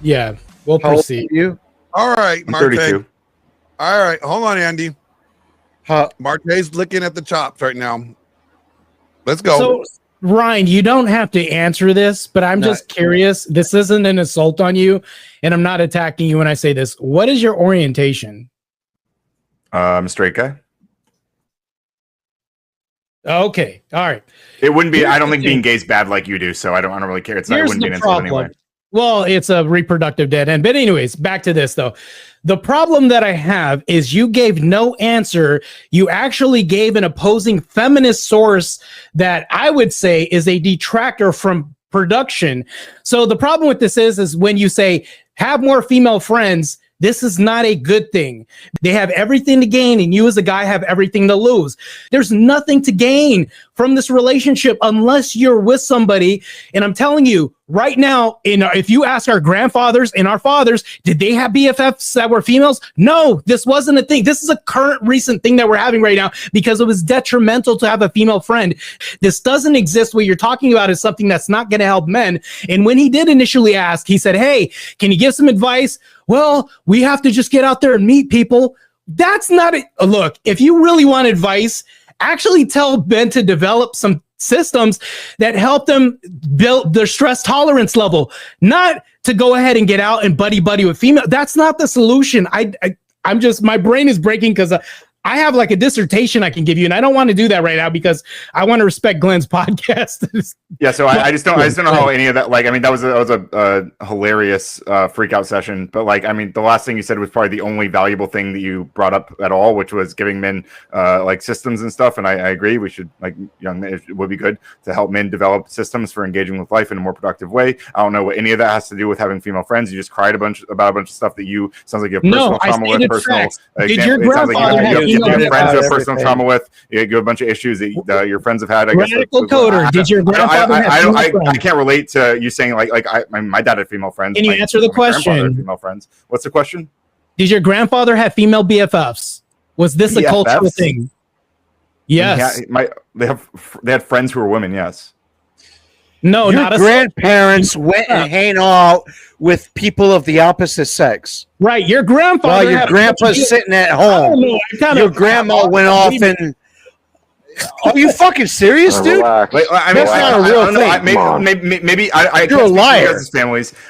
Yeah, we'll proceed. You? All right, I'm Marte. 32. All right, hold on, Andy. Huh. Marte's licking at the chops right now. Let's go. So, Ryan, you don't have to answer this, but I'm just curious. This isn't an assault on you, and I'm not attacking you when I say this. What is your orientation? I'm a straight guy. Okay, all right. It wouldn't be. I don't think being gay is bad like you do, so I don't really care. It wouldn't be an insult anyway. Well, it's a reproductive dead end. But anyways, back to this though. The problem that I have is you gave no answer. You actually gave an opposing feminist source that I would say is a detractor from production. So the problem with this is when you say have more female friends, this is not a good thing. They have everything to gain, and you as a guy have everything to lose. There's nothing to gain from this relationship unless you're with somebody. And I'm telling you right now, if you ask our grandfathers and our fathers, did they have BFFs that were females? No, this wasn't a thing. This is a current recent thing that we're having right now because it was detrimental to have a female friend. This doesn't exist. What you're talking about is something that's not going to help men. And when he did initially ask, he said, hey, can you give some advice? Well, we have to just get out there and meet people. That's not it. Look, if you really want advice, actually tell Ben to develop some systems that help them build their stress tolerance level, not to go ahead and get out and buddy with female. That's not the solution. I'm just, my brain is breaking because I have like a dissertation I can give you, and I don't want to do that right now because I want to respect Glenn's podcast. Yeah, so I just don't know how any of that. Like, I mean, that was a hilarious freak out session. But like, I mean, the last thing you said was probably the only valuable thing that you brought up at all, which was giving men like systems and stuff. And I agree, we should, like, young men, it would be good to help men develop systems for engaging with life in a more productive way. I don't know what any of that has to do with having female friends. You just cried about a bunch of stuff that you sounds like you have personal trauma with. Personal. Did your grandfather you have friends you have personal trauma with? You have a bunch of issues that your friends have had. I guess. Radical coder. Did your grandfather have I can't relate to you saying like my dad had female friends. Can you answer the question? Female friends. What's the question? Did your grandfather have female BFFs? Was this a cultural thing? Yes. They had friends who were women. Yes. No, your not grandparents went and hang out with people of the opposite sex. Right. Your grandfather. While your grandpa's sitting at home. Your grandma went off and. Are you fucking serious, dude? That's not a real thing. Maybe I You're a liar.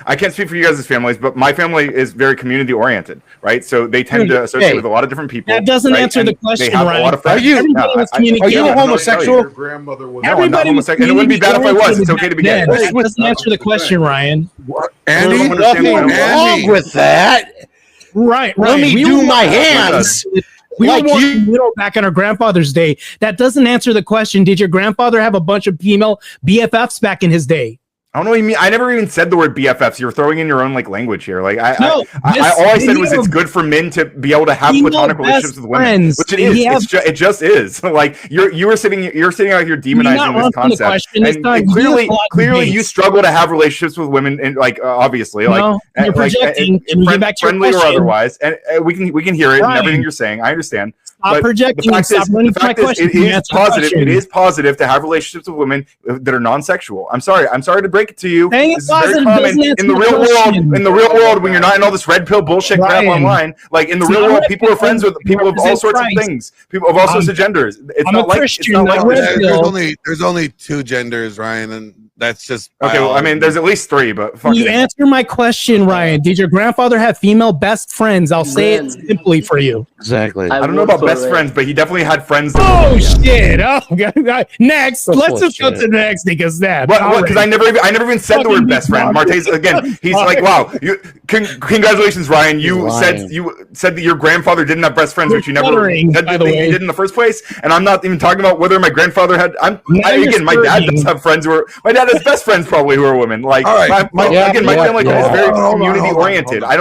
I can't speak for you guys' families, but my family is very community oriented, right? So they tend to associate with a lot of different people. That doesn't answer the question, they have Ryan. A lot of friends. Are you a homosexual? Your grandmother was. No, I'm not homosexual. And it wouldn't be bad if I was. It's okay to be gay. That doesn't answer the question, Ryan. Andy, nothing wrong with that. Right. Let me do my hands. We were more middle back in our grandfather's day. That doesn't answer the question. Did your grandfather have a bunch of female BFFs back in his day? I don't know what you mean. I never even said the word BFFs. You're throwing in your own like language here. Like all I said was it's good for men to be able to have platonic relationships with women, which it is. It just is. Like you're sitting out here demonizing this concept, and clearly you struggle to have relationships with women, and like obviously, like you're projecting. Friendly or otherwise, and we can hear it and everything you're saying. I understand. Stop projecting. The fact is, it is positive to have relationships with women that are non-sexual. I'm sorry to break it to you. This is very common in the real world. In the real world, when you're not in all this red pill bullshit crap online, like in the real world, people are friends with people of all sorts of things, people of all sorts of genders. It's not like there's only two genders, Ryan, and that's just okay. Well, I mean, there's at least three, but can you answer my question, Ryan? Did your grandfather have female best friends? I'll say it simply for you. Exactly. I don't know about best friends, but he definitely had friends. Oh shit! Oh god. Next, let's just go to the next because that. Because I never even said the word best friend. Marte's again. He's like, wow. Congratulations, Ryan. You said that your grandfather didn't have best friends, which you never said that he did in the first place. And I'm not even talking about whether my grandfather had. My dad does have friends who are. My dad has best friends probably who are women. Like my family is very community oriented. I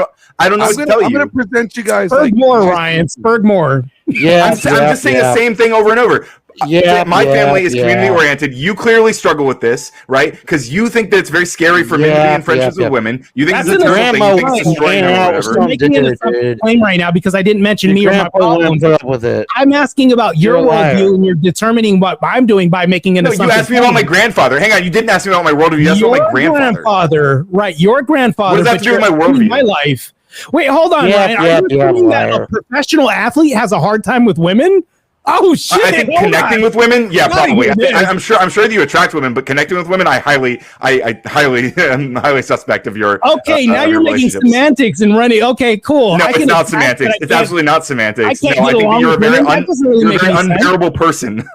don't know what to tell you. I'm going to present you guys Sperg more, Ryan. Sperg more. Yeah, I'm just saying the same thing over and over. Yeah, my family is community oriented. You clearly struggle with this, right? Because you think that it's very scary for men to be in friendships with women. You think That's it's a an terrible thing. You think it's destroying them or whatever. You're making it a claim right now because I didn't mention me or my problems. Put up with it. I'm asking about your worldview, and you're determining what I'm doing by making an assumption. You asked me about my grandfather. Hang on, you didn't ask me about my worldview. You asked about my grandfather. Right, your grandfather. What does that have to do with my worldview? My life. Wait, hold on, Ryan. Are you saying that a professional athlete has a hard time with women? Oh shit! I think connecting with women, yeah, probably. I'm sure that you attract women, but connecting with women, I am highly suspect of your. Okay, now you're making semantics and running. Okay, cool. No, it's not semantics. It's absolutely not semantics. I think you're a very unbearable person.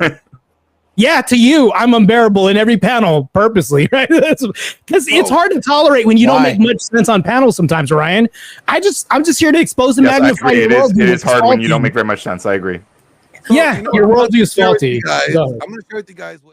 Yeah, to you, I'm unbearable in every panel purposely, right? Because it's hard to tolerate when you don't make much sense on panels sometimes, Ryan. I'm just here to expose and magnify your worldview. It is hard when you don't make very much sense. I agree. Yeah, your worldview is faulty. I'm going to share with you guys what